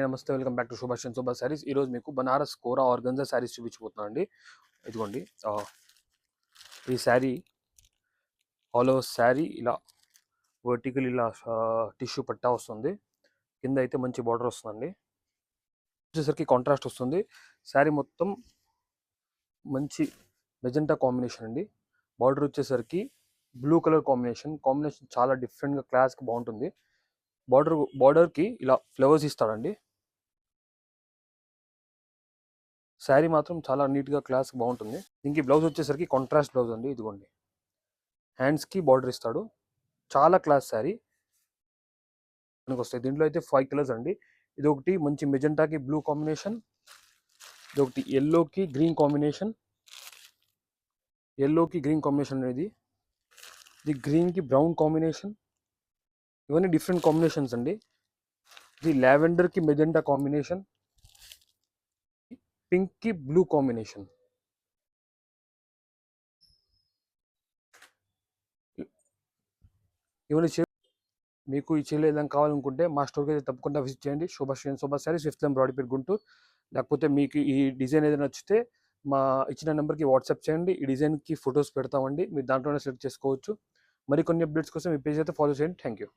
నమస్తే, welcome back to Subhash and Subha sarees. ఈరోజు మీకు బనారస్ కోరా ఆర్గంజా శారీస్ చూపించబోతున్నాను అండి. ఇదిగోండి, ఈ శారీ ఆల్ ఓవర్ శారీ ఇలా వర్టికల్ ఇలా టిష్యూ పట్టా వస్తుంది. కింద అయితే మంచి బార్డర్ వస్తుందండి. వచ్చేసరికి కాంట్రాస్ట్ వస్తుంది. శారీ మొత్తం మంచి మెజెంటా కాంబినేషన్ అండి. బార్డర్ వచ్చేసరికి బ్లూ కలర్ కాంబినేషన్ చాలా డిఫరెంట్గా క్లాస్గా బాగుంటుంది. బార్డర్కి ఇలా ఫ్లవర్స్ ఇస్తాడండి. శారీ మాత్రం చాలా నీట్గా క్లాస్ బాగుంటుంది. దీనికి బ్లౌజ్ వచ్చేసరికి కాంట్రాస్ట్ బ్లౌజ్ అండి. ఇదిగోండి, హ్యాండ్స్కి బార్డర్ ఇస్తాడు. చాలా క్లాస్ శారీ మనకు వస్తాయి. దీంట్లో అయితే 5 కలర్స్ అండి. ఇది ఒకటి మంచి మెజెంటాకి బ్లూ కాంబినేషన్, ఇది ఒకటి ఎల్లోకి గ్రీన్ కాంబినేషన్, అనేది ఇది గ్రీన్కి బ్రౌన్ కాంబినేషన్. ఇవన్నీ డిఫరెంట్ కాంబినేషన్స్ అండి. ఇది లావెండర్కి మెజెంటా కాంబినేషన్, పింక్కి బ్లూ కాంబినేషన్. ఇవన్నీ మీకు ఈ చీరలు ఏదైనా కావాలనుకుంటే మా స్టోర్కి అయితే తప్పకుండా విజిట్ చేయండి. శోభా శారీస్, 5th లైన్ బ్రాడీపేట్, గుంటూరు. లేకపోతే మీకు ఈ డిజైన్ ఏదైనా నచ్చితే మా ఇచ్చిన నెంబర్కి వాట్సాప్ చేయండి. ఈ డిజైన్కి ఫొటోస్ పెడతామండి, మీరు దాంట్లోనే సెలెక్ట్ చేసుకోవచ్చు. మరికొన్ని అప్డేట్స్ కోసం ఈ పేజ్ అయితే ఫాలో చేయండి. Thank you.